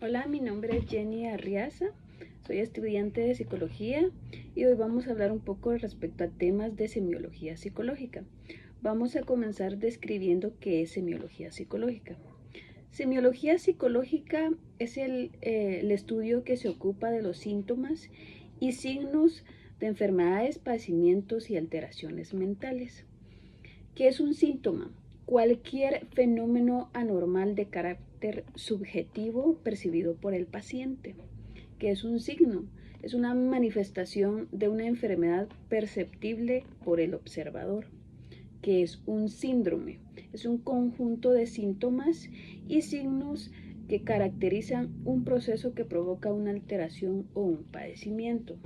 Hola, mi nombre es Jenny Arriaza, soy estudiante de psicología y hoy vamos a hablar un poco respecto a temas de semiología psicológica. Vamos a comenzar describiendo qué es semiología psicológica. Semiología psicológica es el estudio que se ocupa de los síntomas y signos de enfermedades, padecimientos y alteraciones mentales. ¿Qué es un síntoma? Cualquier fenómeno anormal de carácter subjetivo percibido por el paciente. ¿Qué es un signo? Es una manifestación de una enfermedad perceptible por el observador. ¿Qué es un síndrome? Es un conjunto de síntomas y signos que caracterizan un proceso que provoca una alteración o un padecimiento.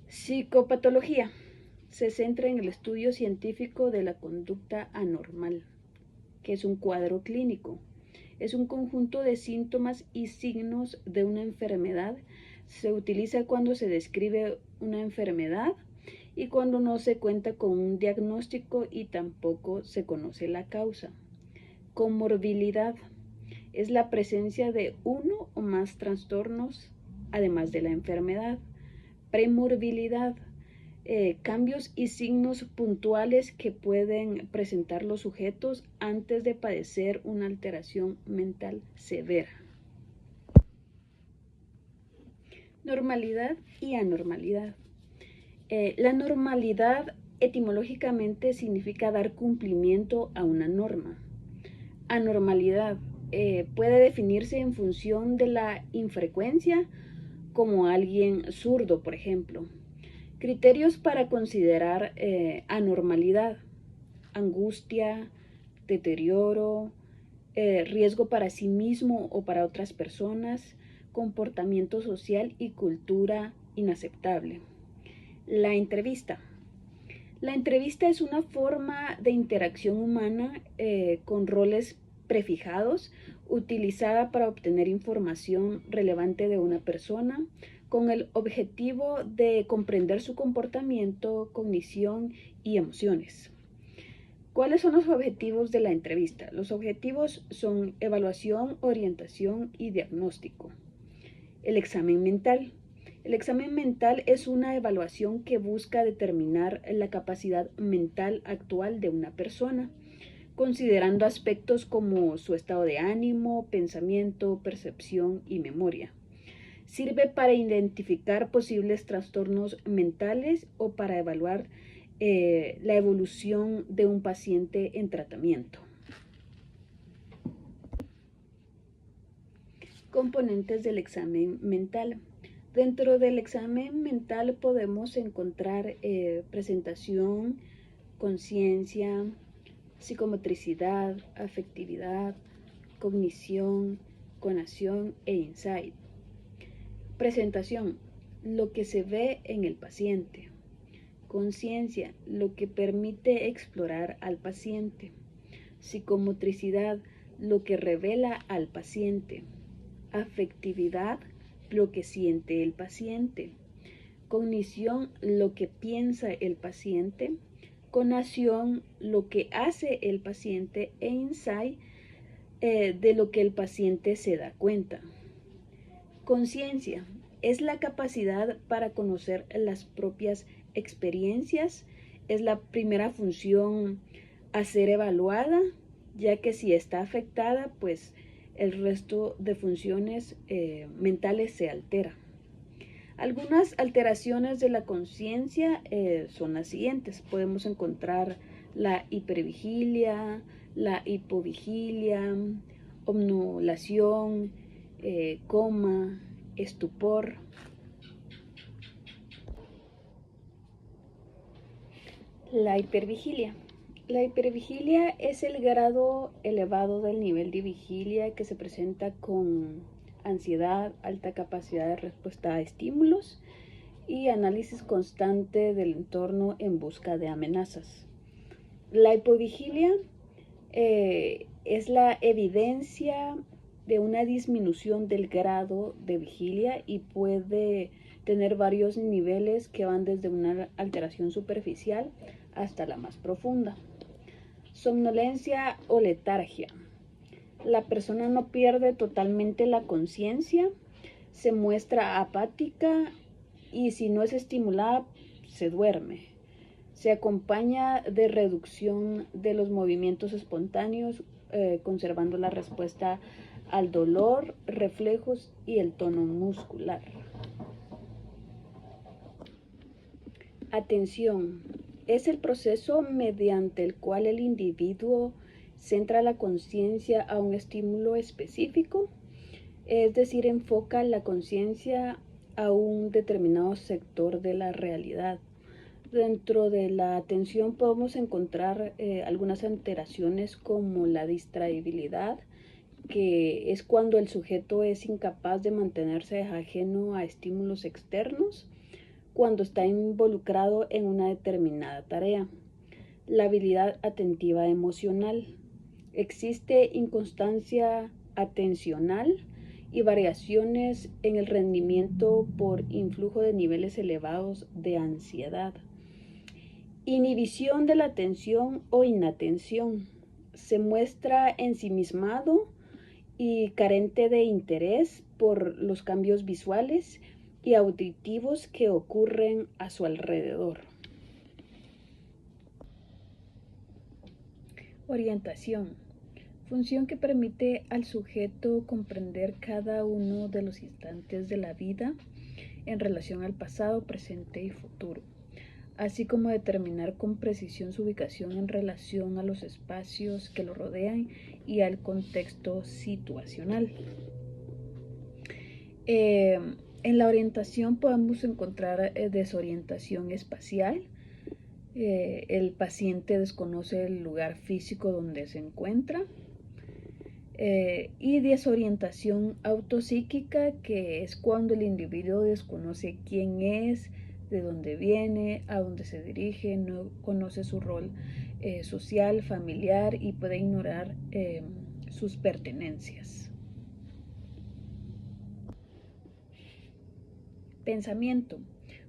Psicopatología. Se centra en el estudio científico de la conducta anormal, que es un cuadro clínico. Es un conjunto de síntomas y signos de una enfermedad. Se utiliza cuando se describe una enfermedad y cuando no se cuenta con un diagnóstico y tampoco se conoce la causa. Comorbilidad es la presencia de uno o más trastornos, además de la enfermedad. Premorbilidad, cambios y signos puntuales que pueden presentar los sujetos antes de padecer una alteración mental severa. Normalidad y anormalidad. La normalidad etimológicamente significa dar cumplimiento a una norma. Anormalidad puede definirse en función de la infrecuencia, como alguien zurdo, por ejemplo. Criterios para considerar anormalidad: angustia, deterioro, riesgo para sí mismo o para otras personas, comportamiento social y cultura inaceptable. La entrevista. La entrevista es una forma de interacción humana con roles prefijados, utilizada para obtener información relevante de una persona, con el objetivo de comprender su comportamiento, cognición y emociones. ¿Cuáles son los objetivos de la entrevista? Los objetivos son evaluación, orientación y diagnóstico. El examen mental. El examen mental es una evaluación que busca determinar la capacidad mental actual de una persona, considerando aspectos como su estado de ánimo, pensamiento, percepción y memoria. Sirve para identificar posibles trastornos mentales o para evaluar la evolución de un paciente en tratamiento. Componentes del examen mental. Dentro del examen mental podemos encontrar presentación, conciencia, psicomotricidad, afectividad, cognición, conación e insight. Presentación: lo que se ve en el paciente. Conciencia: lo que permite explorar al paciente. Psicomotricidad: lo que revela al paciente. Afectividad: lo que siente el paciente. Cognición: lo que piensa el paciente. Conación: lo que hace el paciente. E insight: de lo que el paciente se da cuenta. Conciencia: es la capacidad para conocer las propias experiencias. Es la primera función a ser evaluada, ya que si está afectada, pues el resto de funciones mentales se altera. Algunas alteraciones de la conciencia son las siguientes. Podemos encontrar la hipervigilia, la hipovigilia, omnulación, coma, estupor. La hipervigilia. La hipervigilia es el grado elevado del nivel de vigilia que se presenta con ansiedad, alta capacidad de respuesta a estímulos y análisis constante del entorno en busca de amenazas. La hipovigilia es la evidencia de una disminución del grado de vigilia y puede tener varios niveles que van desde una alteración superficial hasta la más profunda. Somnolencia o letargia. La persona no pierde totalmente la conciencia, se muestra apática y si no es estimulada, se duerme. Se acompaña de reducción de los movimientos espontáneos, conservando la respuesta al dolor, reflejos y el tono muscular. Atención. Es el proceso mediante el cual el individuo centra la conciencia a un estímulo específico, es decir, enfoca la conciencia a un determinado sector de la realidad. Dentro de la atención podemos encontrar algunas alteraciones como la distraibilidad, que es cuando el sujeto es incapaz de mantenerse ajeno a estímulos externos cuando está involucrado en una determinada tarea. La habilidad atentiva emocional. Existe inconstancia atencional y variaciones en el rendimiento por influjo de niveles elevados de ansiedad. Inhibición de la atención o inatención. Se muestra ensimismado y carente de interés por los cambios visuales y auditivos que ocurren a su alrededor. Orientación. Función que permite al sujeto comprender cada uno de los instantes de la vida en relación al pasado, presente y futuro, así como determinar con precisión su ubicación en relación a los espacios que lo rodean y al contexto situacional. En la orientación podemos encontrar desorientación espacial. El paciente desconoce el lugar físico donde se encuentra. Y desorientación autopsíquica, que es cuando el individuo desconoce quién es, de dónde viene, a dónde se dirige, no conoce su rol social, familiar y puede ignorar sus pertenencias. Pensamiento.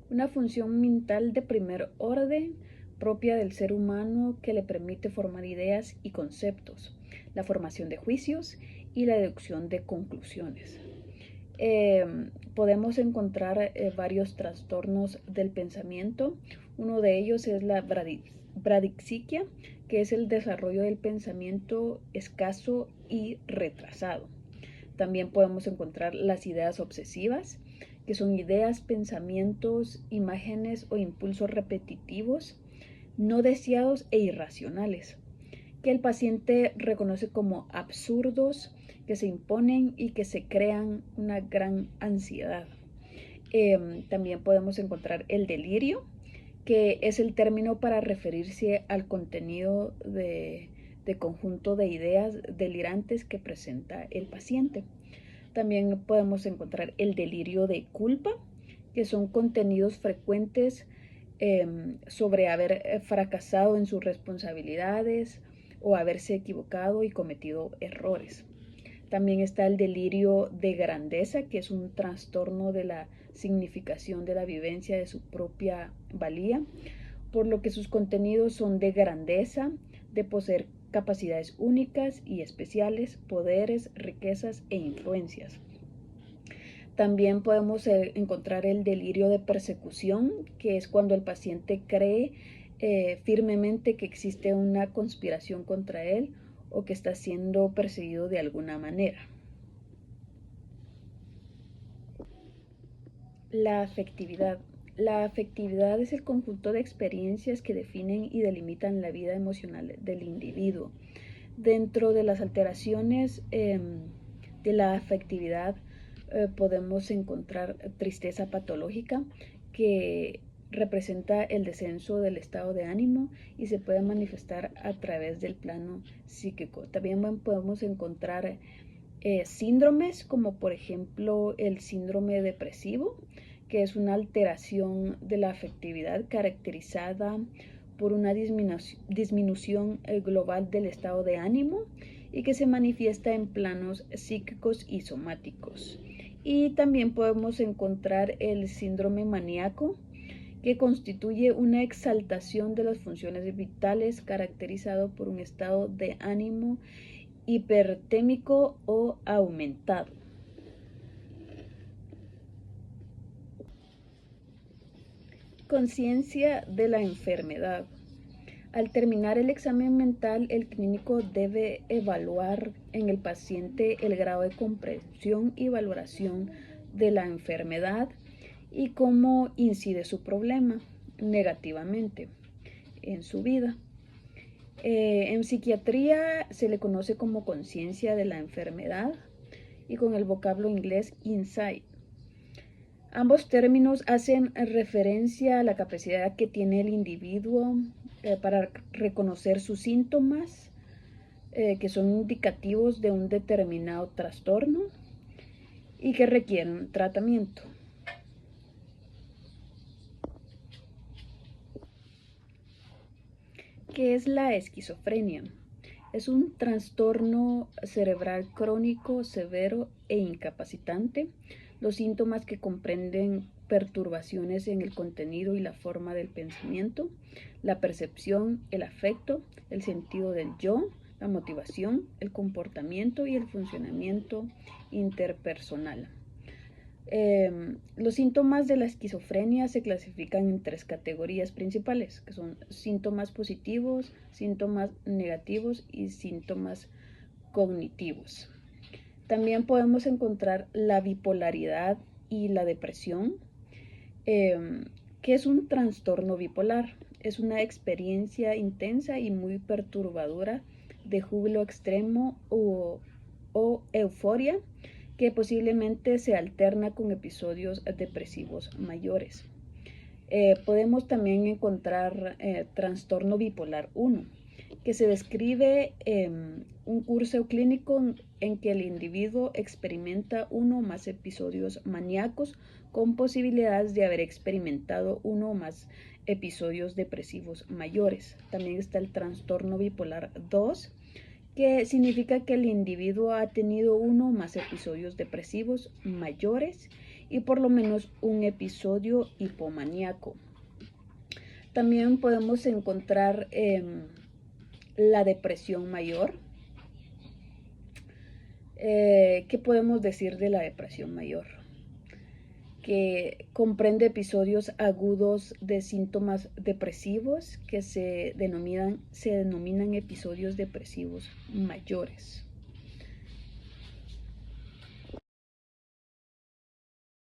Una función mental de primer orden propia del ser humano que le permite formar ideas y conceptos, la formación de juicios y la deducción de conclusiones. Podemos encontrar varios trastornos del pensamiento. Uno de ellos es la bradixiquia, que es el desarrollo del pensamiento escaso y retrasado. También podemos encontrar las ideas obsesivas, que son ideas, pensamientos, imágenes o impulsos repetitivos, no deseados e irracionales, que el paciente reconoce como absurdos, que se imponen y que se crean una gran ansiedad. También podemos encontrar el delirio, que es el término para referirse al contenido de conjunto de ideas delirantes que presenta el paciente. También podemos encontrar el delirio de culpa, que son contenidos frecuentes sobre haber fracasado en sus responsabilidades o haberse equivocado y cometido errores. También está el delirio de grandeza, que es un trastorno de la significación de la vivencia de su propia valía, por lo que sus contenidos son de grandeza, de poseer capacidades únicas y especiales, poderes, riquezas e influencias. También podemos encontrar el delirio de persecución, que es cuando el paciente cree firmemente que existe una conspiración contra él o que está siendo perseguido de alguna manera. La afectividad. La afectividad es el conjunto de experiencias que definen y delimitan la vida emocional del individuo. Dentro de las alteraciones de la afectividad podemos encontrar tristeza patológica, que representa el descenso del estado de ánimo y se puede manifestar a través del plano psíquico. También podemos encontrar síndromes como por ejemplo el síndrome depresivo, que es una alteración de la afectividad caracterizada por una disminución global del estado de ánimo y que se manifiesta en planos psíquicos y somáticos. Y también podemos encontrar el síndrome maníaco, que constituye una exaltación de las funciones vitales caracterizado por un estado de ánimo hipertémico o aumentado. Conciencia de la enfermedad. Al terminar el examen mental, el clínico debe evaluar en el paciente el grado de comprensión y valoración de la enfermedad y cómo incide su problema negativamente en su vida. En psiquiatría se le conoce como conciencia de la enfermedad y con el vocablo inglés insight. Ambos términos hacen referencia a la capacidad que tiene el individuo para reconocer sus síntomas que son indicativos de un determinado trastorno y que requieren tratamiento. ¿Qué es la esquizofrenia? Es un trastorno cerebral crónico, severo e incapacitante. Los síntomas que comprenden perturbaciones en el contenido y la forma del pensamiento, la percepción, el afecto, el sentido del yo, la motivación, el comportamiento y el funcionamiento interpersonal. Los síntomas de la esquizofrenia se clasifican en 3 categorías principales, que son síntomas positivos, síntomas negativos y síntomas cognitivos. También podemos encontrar la bipolaridad y la depresión, que es un trastorno bipolar. Es una experiencia intensa y muy perturbadora de júbilo extremo o euforia, que posiblemente se alterna con episodios depresivos mayores. Podemos también encontrar trastorno bipolar 1, que se describe un curso clínico en que el individuo experimenta uno o más episodios maníacos con posibilidades de haber experimentado uno o más episodios depresivos mayores. También está el trastorno bipolar 2, que significa que el individuo ha tenido uno o más episodios depresivos mayores y por lo menos un episodio hipomaníaco. También podemos encontrar la depresión mayor. ¿Qué podemos decir de la depresión mayor? Que comprende episodios agudos de síntomas depresivos que se denominan episodios depresivos mayores.